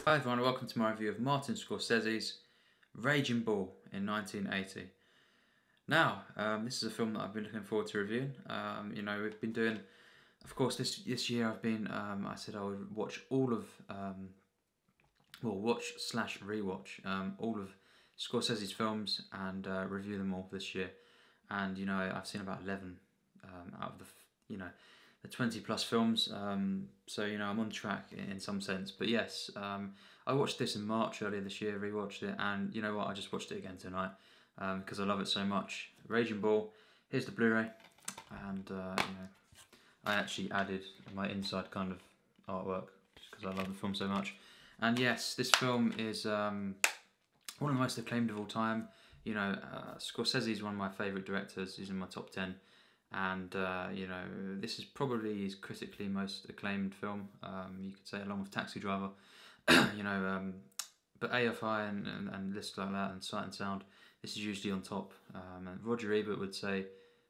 Hi everyone, welcome to my review of Martin Scorsese's Raging Bull in 1980. Now, this is a film that I've been looking forward to reviewing. We've been doing, of course, this year I've been, I said I would watch all of, watch/rewatch all of Scorsese's films and review them all this year. And I've seen about 11 out of the 20 plus films, so I'm on track in some sense. But yes, I watched this in March earlier this year, rewatched it, and you know what, I just watched it again tonight because I love it so much. Raging Bull, here's the Blu-ray, and I actually added my inside kind of artwork just because I love the film so much. And yes, this film is one of the most acclaimed of all time. Scorsese is one of my favourite directors. He's in my top 10. And this is probably his critically most acclaimed film. You could say, along with Taxi Driver. But AFI and lists like that and Sight and Sound, this is usually on top. And Roger Ebert would say,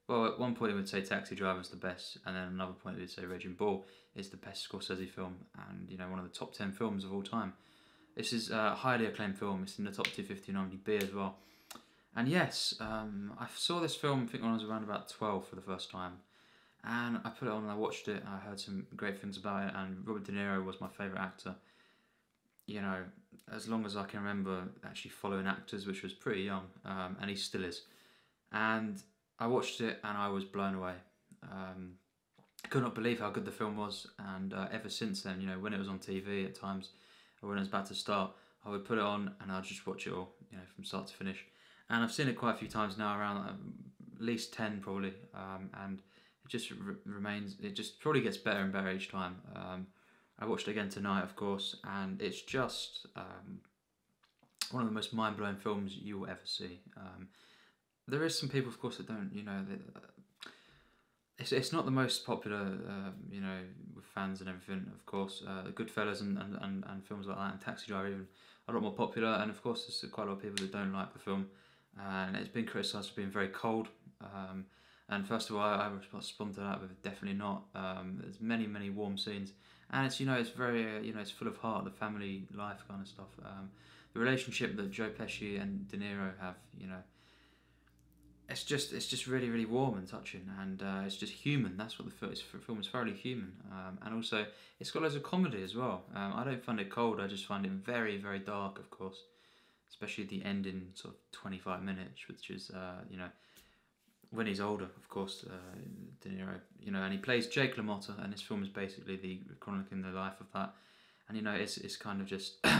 well, at one point he would say Taxi Driver is the best, and then at another point he would say Raging Bull is the best Scorsese film, and one of the top 10 films of all time. This is a highly acclaimed film. It's in the top 250 on IMDb as well. And yes, I saw this film, I think, when I was around about 12 for the first time. And I put it on and I watched it. I heard some great things about it. And Robert De Niro was my favourite actor. As long as I can remember actually following actors, which was pretty young. And he still is. And I watched it and I was blown away. I could not believe how good the film was. And ever since then, when it was on TV at times, or when it was about to start, I would put it on and I'd just watch it all, from start to finish. And I've seen it quite a few times now, around at least 10 probably, and it just remains, it just probably gets better and better each time. I watched it again tonight, of course, and it's just one of the most mind-blowing films you will ever see. There is some people, of course, that don't, it's not the most popular, with fans and everything, of course. Goodfellas and films like that, and Taxi Driver even, are a lot more popular, and of course there's quite a lot of people that don't like the film. And it's been criticised for being very cold. And first of all, I respond to that with definitely not. There's many warm scenes, and it's it's very it's full of heart, the family life kind of stuff. The relationship that Joe Pesci and De Niro have, it's just really warm and touching, and it's just human. That's what the film is, thoroughly human. And also it's got loads of comedy as well. I don't find it cold. I just find it very dark, of course. Especially the ending sort of 25 minutes, which is, when he's older, of course, De Niro, and he plays Jake LaMotta, and this film is basically chronicling the life of that. And, it's kind of just, from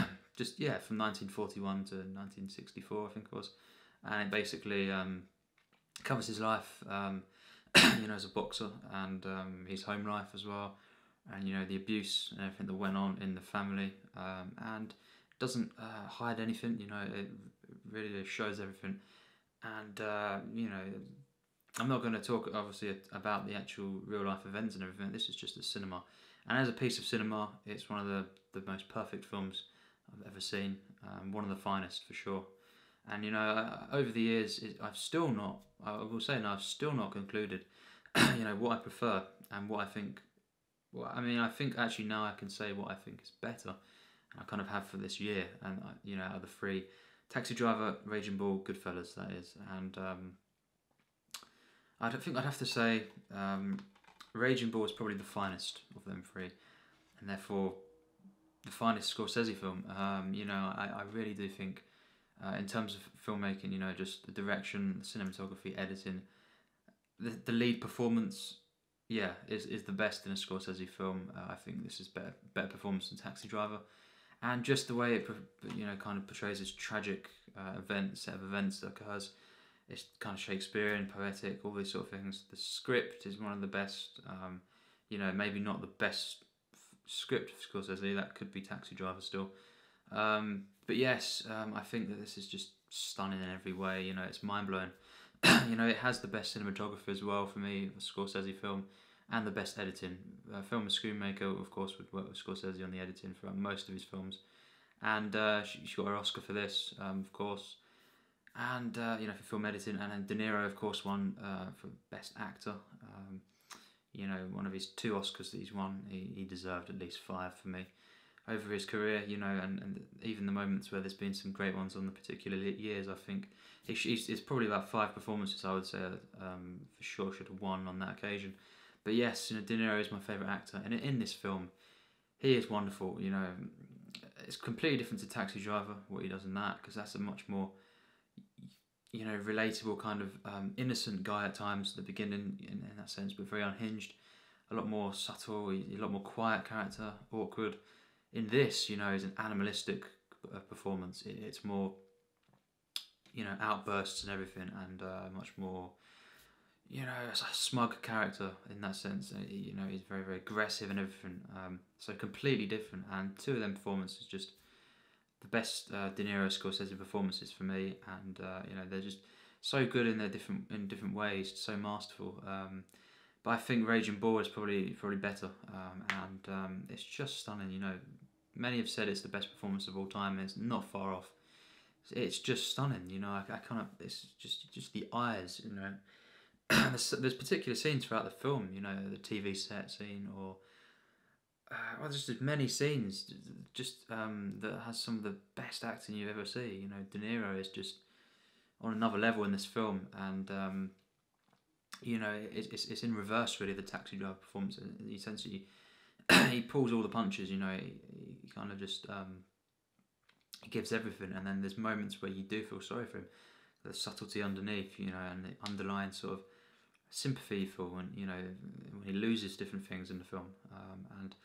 1941 to 1964, I think it was. And it basically covers his life, as a boxer, and his home life as well. And, the abuse and everything that went on in the family, and doesn't hide anything, it really shows everything. And I'm not going to talk obviously about the actual real life events and everything. This is just a cinema, and as a piece of cinema, it's one of the most perfect films I've ever seen. One of the finest for sure. And over the years, I've still not concluded what I prefer and what I think. Well, I think actually now I can say what I think is better. I kind of have for this year, and out of the three, Taxi Driver, Raging Bull, Goodfellas, that is, and I think I'd have to say Raging Bull is probably the finest of them three, and therefore the finest Scorsese film. I really do think, in terms of filmmaking, just the direction, the cinematography, editing, the lead performance, is the best in a Scorsese film. I think this is better performance than Taxi Driver. And just the way it, kind of portrays this tragic set of events that occurs, it's kind of Shakespearean, poetic, all these sort of things. The script is one of the best, maybe not the best script of Scorsese, that could be Taxi Driver still. But yes, I think that this is just stunning in every way. It's mind-blowing. It has the best cinematography as well for me, a Scorsese film. And the best editing. Film and Schoonmaker, of course, would work with Scorsese on the editing for most of his films. And she got her Oscar for this, of course. And, for film editing. And then De Niro, of course, won for Best Actor. One of his 2 Oscars that he's won, he deserved at least 5 for me. over his career, you know, and even the moments where there's been some great ones on the particular years. I think it's probably about 5 performances I would say for sure should have won on that occasion. But yes, you know, De Niro is my favourite actor, and in this film, he is wonderful. You know, it's completely different to Taxi Driver, what he does in that, because that's a much more, you know, relatable kind of innocent guy at times at the beginning in that sense, but very unhinged, a lot more subtle, a lot more quiet character, awkward. In this, you know, is an animalistic performance. It's more, you know, outbursts and everything, and much more, you know, it's a smug character in that sense. You know, he's very, very aggressive and everything. So completely different, and two of them performances just the best De Niro Scorsese performances for me, and you know, they're just so good in their different ways, so masterful. But I think Raging Bull is probably better, and it's just stunning. You know, many have said it's the best performance of all time, and it's not far off. It's just stunning. You know, I kind of, it's just the eyes. You know, there's particular scenes throughout the film. You know, the TV set scene, or well, there's just many scenes just that has some of the best acting you ever see. You know, De Niro is just on another level in this film, and you know, it's in reverse really, the Taxi Driver performance. He essentially he pulls all the punches. You know, he kind of just he gives everything, and then there's moments where you do feel sorry for him. The subtlety underneath, you know, and the underlying sort of sympathy for when, you know, when he loses different things in the film, and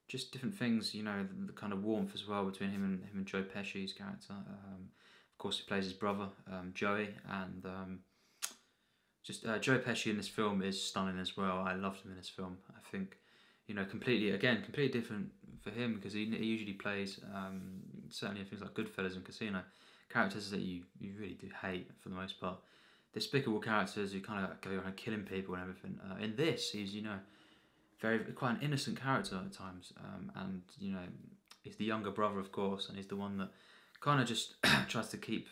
just different things, you know, the kind of warmth as well between him and Joe Pesci's character. Of course, he plays his brother, Joey, and Joe Pesci in this film is stunning as well. I loved him in this film. I think, you know, completely different for him, because he usually plays, certainly in things like Goodfellas and Casino, characters that you really do hate for the most part. Despicable characters who kind of go around killing people and everything. In this, he's, you know, quite an innocent character at times, and you know, he's the younger brother, of course, and he's the one that kind of just tries to keep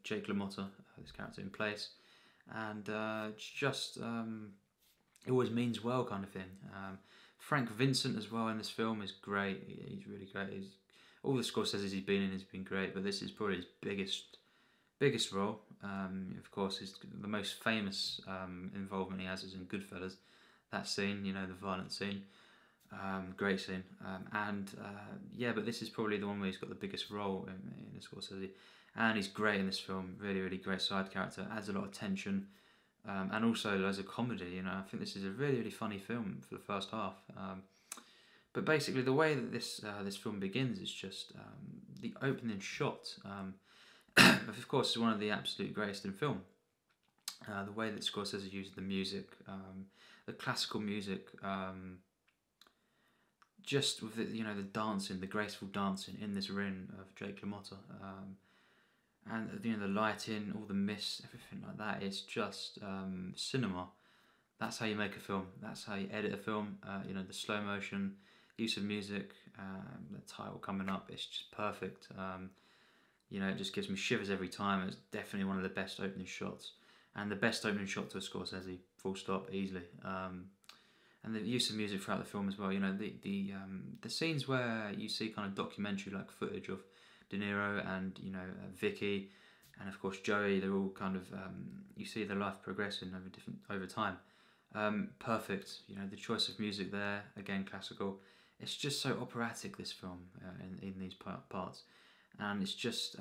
Jake LaMotta, this character, in place, and it always means well, kind of thing. Frank Vincent as well in this film is great. He's really great. All the Scorsese's he's been in has been great, but this is probably his biggest role. Of course, the most famous involvement he has is in Goodfellas. That scene, you know, the violent scene, great scene, and yeah, but this is probably the one where he's got the biggest role in Scorsese, and he's great in this film. Really, really great side character, adds a lot of tension, and also loads of comedy. You know, I think this is a really, really funny film for the first half. But basically, the way that this film begins is just the opening shot. Of course, is one of the absolute greatest in film. The way that Scorsese used the music, the classical music, just with the, you know, the dancing, the graceful dancing in this ring of Jake LaMotta, and you know, the lighting, all the mist, everything like that. It's just cinema. That's how you make a film. That's how you edit a film. You know, the slow motion use of music, the title coming up. It's just perfect. You know, it just gives me shivers every time. It's definitely one of the best opening shots, and the best opening shot to a Scorsese, full stop, easily. And the use of music throughout the film as well. You know, the scenes where you see kind of documentary-like footage of De Niro and, you know, Vicky, and of course Joey. They're all kind of you see their life progressing over time. Perfect. You know, the choice of music there, again, classical. It's just so operatic, this film, in these parts. And it's just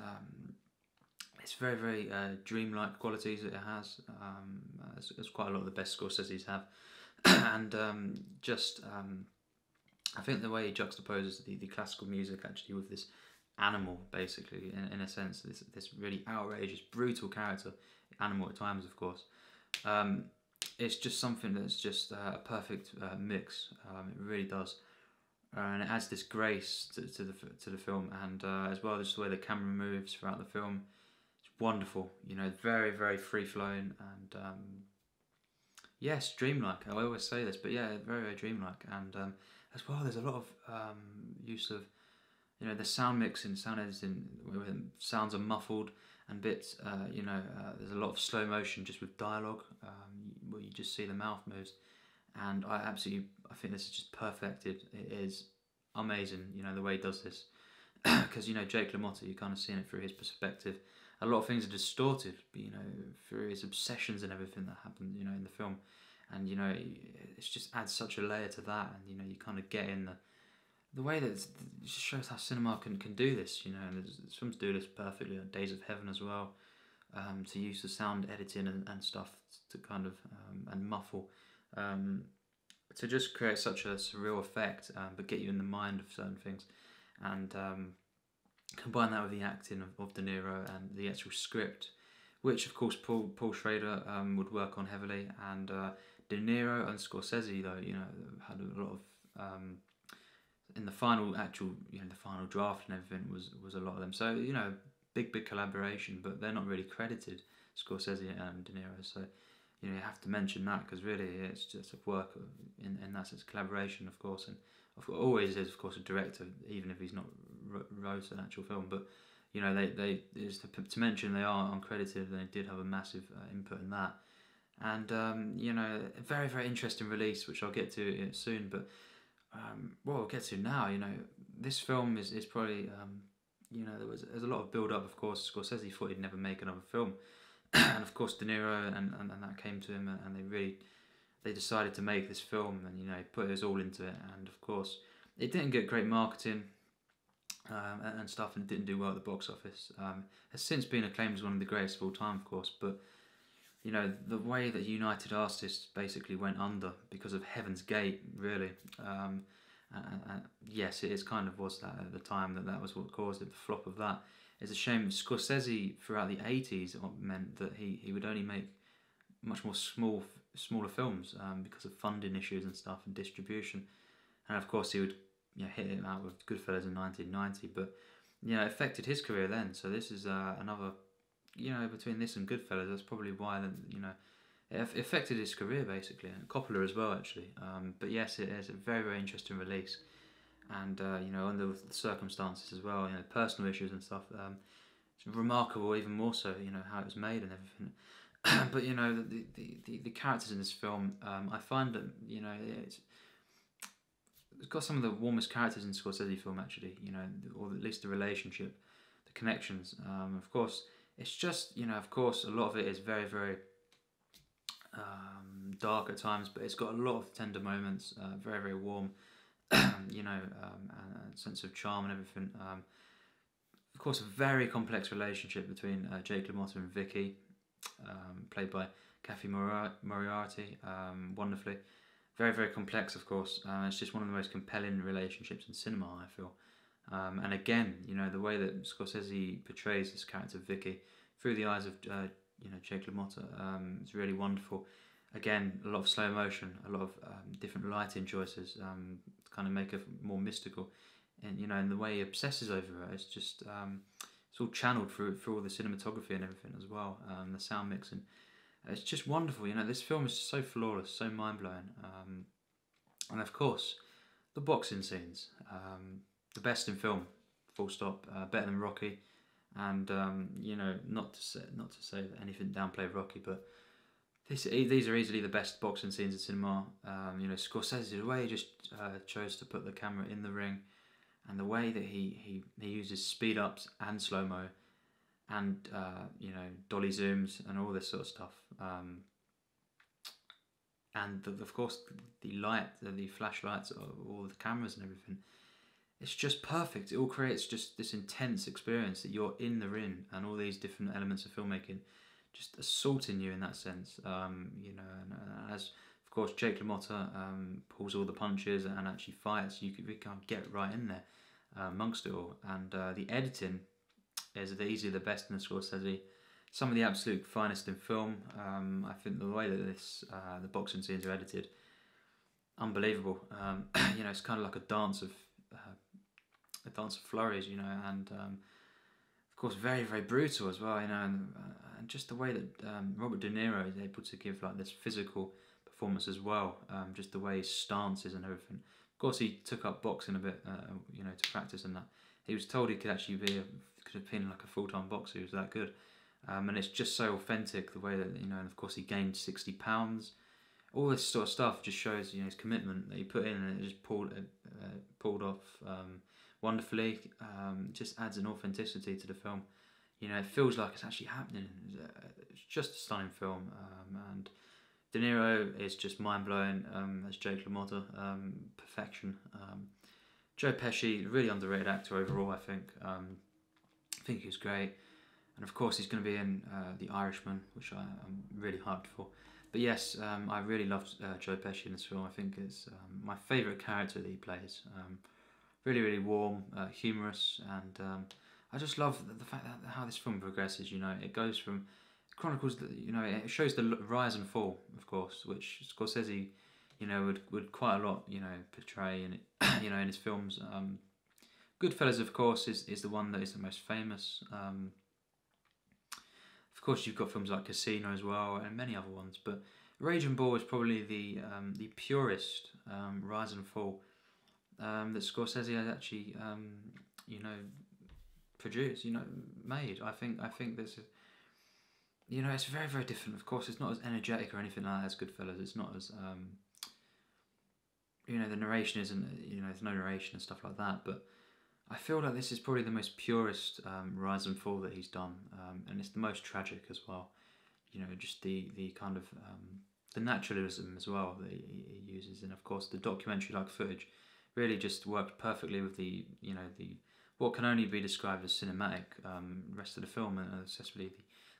it's very, very dreamlike qualities that it has, as quite a lot of the best Scorsese's have. And I think the way he juxtaposes the classical music actually with this animal, basically, in a sense, this really outrageous, brutal character, animal at times, of course. It's just something that's just a perfect mix. It really does. And it adds this grace to the film, and as well, just the way the camera moves throughout the film, it's wonderful. You know, very, very free flowing, and yes, dreamlike. I always say this, but yeah, very, very dreamlike. And as well, there's a lot of use of, you know, the sound mixing, sound editing, where sounds are muffled and bits. You know, there's a lot of slow motion just with dialogue, where you just see the mouth moves. And I think this is just perfected. It is amazing. You know, the way he does this, because you know Jake LaMotta, you're kind of seeing it through his perspective. A lot of things are distorted, you know, through his obsessions and everything that happened, you know, in the film, and you know, it just adds such a layer to that, and you know, you kind of get in the way that it just shows how cinema can do this, you know, and there's films do this perfectly. Days of Heaven as well, to use the sound editing and stuff to kind of and muffle, to just create such a surreal effect, but get you in the mind of certain things, and combine that with the acting of De Niro and the actual script, which of course Paul Schrader would work on heavily, and De Niro and Scorsese, though, you know, had a lot of in the final actual, you know, the final draft and everything was a lot of them. So you know, big collaboration, but they're not really credited, Scorsese and De Niro. So you know, you have to mention that, because really it's just a work in that sense, collaboration, of course, and always is, of course, a director, even if he's not wrote an actual film. But you know, they is to mention they are uncredited. They did have a massive input in that, and you know, a very interesting release, which I'll get to soon. But what I'll get to now, you know, this film is probably you know, there's a lot of build up. Of course, Scorsese thought he'd never make another film, and of course De Niro and that came to him, and they decided to make this film, and you know, put his all into it. And of course, it didn't get great marketing and stuff, and it didn't do well at the box office. Has since been acclaimed as one of the greatest of all time, of course, but you know, the way that United Artists basically went under because of Heaven's Gate, really. Yes, it is kind of was that at the time that was what caused it, the flop of that. It's a shame. Scorsese throughout the 80s meant that he would only make much more smaller films because of funding issues and stuff and distribution, and of course he would, you know, hit it out with Goodfellas in 1990, but you know, it affected his career then. So this is another, you know, between this and Goodfellas, that's probably why, you know, it affected his career basically, and Coppola as well actually. But yes, it is a very interesting release, and you know, under the circumstances as well, you know, personal issues and stuff. It's remarkable, even more so, you know, how it was made and everything. But you know, the characters in this film, I find that, you know, it's got some of the warmest characters in Scorsese film actually, you know, or at least the relationship, the connections. Of course, it's just, you know, of course, a lot of it is very dark at times, but it's got a lot of tender moments, very warm, you know, and a sense of charm and everything. Of course, a very complex relationship between Jake LaMotta and Vicky, played by Cathy Moriarty, wonderfully. Very complex, of course. It's just one of the most compelling relationships in cinema, I feel. And again, you know, the way that Scorsese portrays this character Vicky through the eyes of you know, Jake LaMotta, is really wonderful. Again, a lot of slow motion, a lot of different lighting choices to kind of make it more mystical, and you know, and the way he obsesses over her, it's just it's all channeled through all the cinematography and everything as well, the sound mixing. It's just wonderful, you know. This film is so flawless, so mind blowing, and of course, the boxing scenes, the best in film, full stop. Better than Rocky, and you know, not to say that anything downplay Rocky, but these are easily the best boxing scenes in cinema. You know, Scorsese, the way he just chose to put the camera in the ring, and the way that he uses speed ups and slow mo, and you know, dolly zooms and all this sort of stuff, and of course the light, the flashlights, all the cameras and everything. It's just perfect. It all creates just this intense experience that you're in the ring, and all these different elements of filmmaking just assaulting you in that sense. You know, and as of course Jake LaMotta pulls all the punches and actually fights, you can't get right in there amongst it all. And the editing is easily the best in the Scorsese. Some of the absolute finest in film. I think the way that the boxing scenes are edited, unbelievable. You know, it's kind of like a dance of flurries, you know, and of course very brutal as well, you know, and just the way that Robert De Niro is able to give like this physical performance as well, just the way his stance is and everything. Of course, he took up boxing a bit, you know, to practice and that. He was told he could actually could have been like a full-time boxer. He was that good, and it's just so authentic the way that, you know. And of course, he gained 60 pounds. all this sort of stuff just shows, you know, his commitment that he put in, and it just pulled off wonderfully. Just adds an authenticity to the film. You know, it feels like it's actually happening. It's just a stunning film, and De Niro is just mind blowing as Jake LaMotta, perfection. Joe Pesci, really underrated actor overall. I think he was great, and of course he's going to be in The Irishman, which I'm really hyped for. But yes, I really loved Joe Pesci in this film. I think it's my favourite character that he plays. Really, really warm, humorous, and I just love the fact that how this film progresses. You know, it goes from chronicles, you know, it shows the rise and fall, of course, which Scorsese, you know, would quite a lot, you know, portray in it, you know, in his films. Goodfellas, of course, is the one that is the most famous. Of course, you've got films like Casino as well, and many other ones. But Raging Bull is probably the purest rise and fall that Scorsese has actually, you know, produced, you know, made. I think this is, you know, it's very, very different. Of course, it's not as energetic or anything like that as Goodfellas. It's not as, you know, the narration isn't, you know, there's no narration and stuff like that. But I feel like this is probably the most purest rise and fall that he's done, and it's the most tragic as well. You know, just the kind of the naturalism as well that he uses, and of course the documentary-like footage really just worked perfectly with the, you know, the what can only be described as cinematic rest of the film, and especially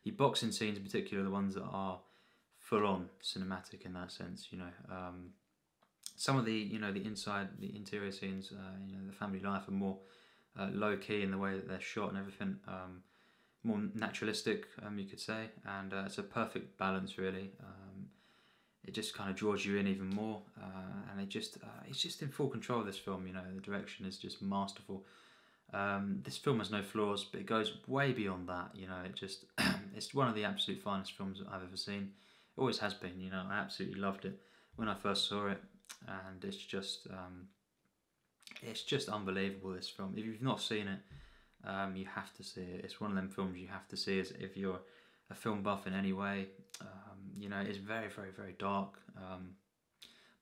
the boxing scenes in particular, the ones that are full on cinematic in that sense. You know, some of the, you know, the interior scenes, you know, the family life are more low key in the way that they're shot and everything, more naturalistic, you could say, and it's a perfect balance really. It just kind of draws you in even more, and it's just in full control of this film. You know, the direction is just masterful. This film has no flaws, but it goes way beyond that. You know, it just it's one of the absolute finest films I've ever seen. It always has been. You know, I absolutely loved it when I first saw it, and it's just unbelievable. This film, if you've not seen it, you have to see it. It's one of them films you have to see as if you're a film buff in any way. You know, it's very, very, very dark,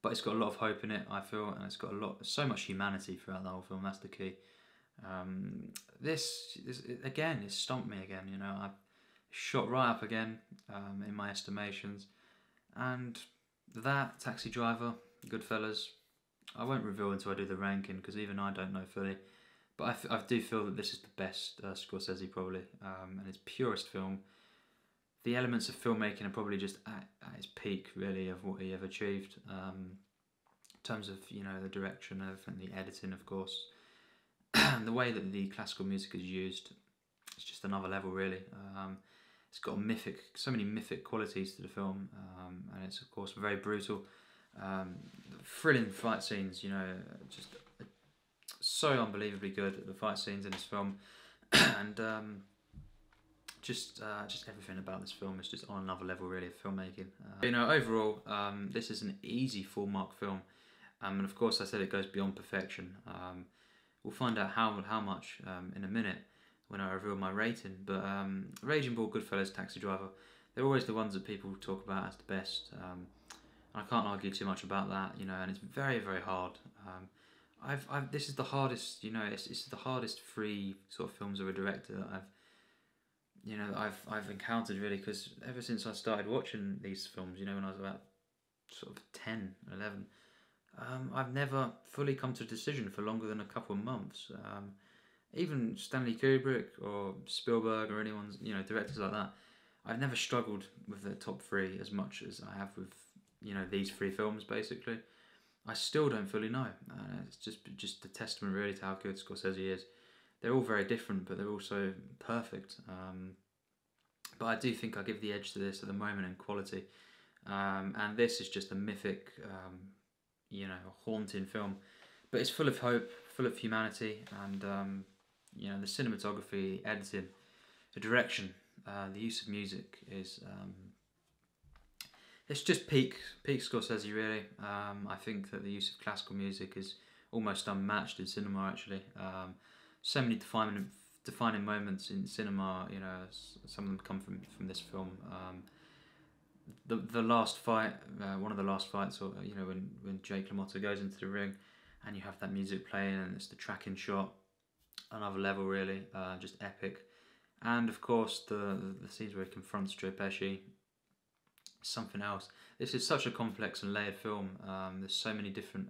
but it's got a lot of hope in it, I feel, and it's got so much humanity throughout the whole film. That's the key. This again, it stumped me again. You know, I shot right up again in my estimations, and that Taxi Driver, Goodfellas, I won't reveal until I do the ranking because even I don't know fully. But I do feel that this is the best Scorsese probably, and his purest film. The elements of filmmaking are probably just at its peak, really, of what he ever achieved. In terms of, you know, the direction and the editing, of course, and the way that the classical music is used, it's just another level, really. It's got so many mythic qualities to the film, and it's of course very brutal. Thrilling fight scenes, you know, just so unbelievably good. The fight scenes in this film, and just everything about this film is just on another level, really, of filmmaking. You know, overall, this is an easy full mark film, and of course, I said it goes beyond perfection. We'll find out how much in a minute when I reveal my rating. But Raging Bull, Goodfellas, Taxi Driver, they're always the ones that people talk about as the best. I can't argue too much about that, you know, and it's very, very hard. This is the hardest, you know, it's the hardest three sort of films of a director that I've encountered, really, because ever since I started watching these films, you know, when I was about sort of 10, 11, I've never fully come to a decision for longer than a couple of months. Even Stanley Kubrick or Spielberg or anyone's, you know, directors like that, I've never struggled with the top three as much as I have with, you know, these three films, basically. I still don't fully know. It's just a testament, really, to how good Scorsese is. They're all very different, but they're also perfect. But I do think I give the edge to this at the moment in quality. And this is just a mythic, you know, haunting film. But it's full of hope, full of humanity, and, you know, the cinematography, the editing, the direction, the use of music is... it's just peak Scorsese, really. I think that the use of classical music is almost unmatched in cinema, actually. So many defining moments in cinema, you know, some of them come from this film. the last fight, one of the last fights, or when Jake LaMotta goes into the ring, and you have that music playing, and it's the tracking shot, another level really, just epic. And of course the scenes where he confronts Joe Pesci, something else. This is such a complex and layered film. There's so many different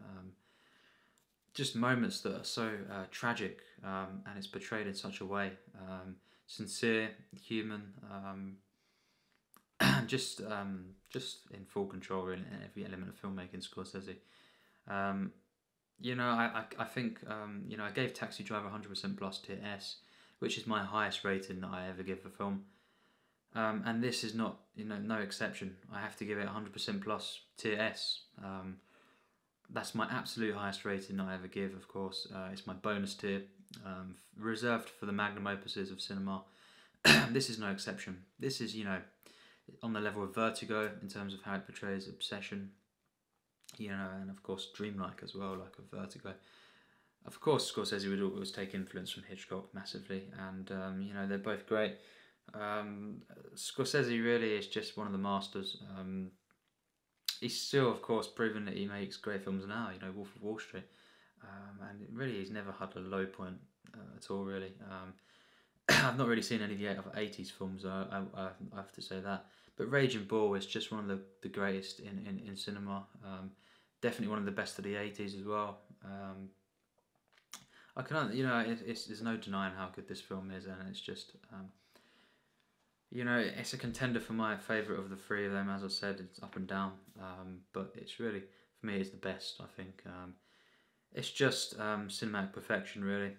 just moments that are so tragic, and it's portrayed in such a way, sincere, human, just in full control really in every element of filmmaking. Scorsese. I think I gave Taxi Driver 100% plus tier S, which is my highest rating that I ever give a film. And this is not, no exception. I have to give it 100% plus tier S. That's my absolute highest rating that I ever give, of course. It's my bonus tier, reserved for the magnum opuses of cinema. This is no exception. This is, on the level of Vertigo in terms of how it portrays obsession, and of course dreamlike as well, like a Vertigo. Of course, Scorsese would always take influence from Hitchcock massively, and they're both great. Scorsese really is just one of the masters. He's still, of course, proven that he makes great films now. Wolf of Wall Street, and really he's never had a low point at all. Really, I've not really seen any of the other 80s films. I have to say that. But Raging Bull is just one of the greatest in cinema. Definitely one of the best of the 80s as well. I can't, there's no denying how good this film is, and it's just, it's a contender for my favourite of the three of them. As I said, it's up and down, but it's really, for me, it's the best, I think. It's just cinematic perfection, really,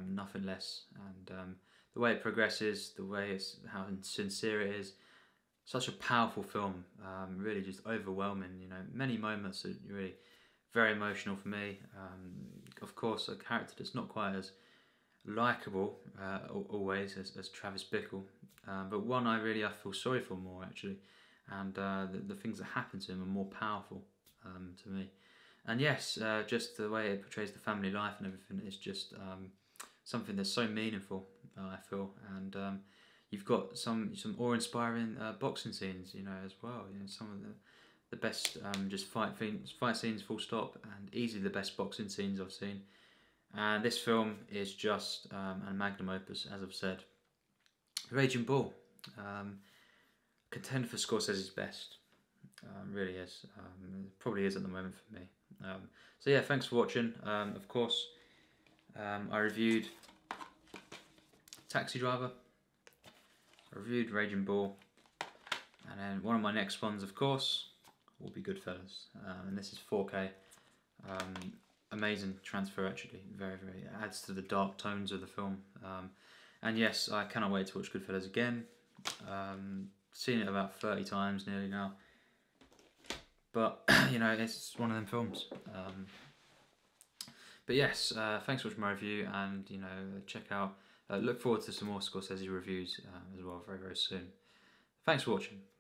nothing less. And the way it progresses, how sincere it is, such a powerful film, really just overwhelming. Many moments are really very emotional for me. Of course, a character that's not quite as likeable always as Travis Bickle, but one I feel sorry for more actually, and the things that happen to him are more powerful to me. And yes, just the way it portrays the family life and everything is just something that's so meaningful, I feel. And you've got some awe-inspiring boxing scenes, as well. Some of the best just fight scenes, full stop, and easily the best boxing scenes I've seen. And this film is just a magnum opus, as I've said. Raging Bull, contender for Scorsese's best, really is. Probably is at the moment for me. So yeah, thanks for watching. Of course, I reviewed Taxi Driver, I reviewed Raging Bull, and then one of my next ones, of course, will be Goodfellas, and this is 4K. Amazing transfer, actually, very, very, it adds to the dark tones of the film. And yes, I cannot wait to watch Goodfellas again. Seen it about 30 times nearly now, but it's one of them films. But yes, thanks for watching my review, and check out, look forward to some more Scorsese reviews as well very, very soon. Thanks for watching.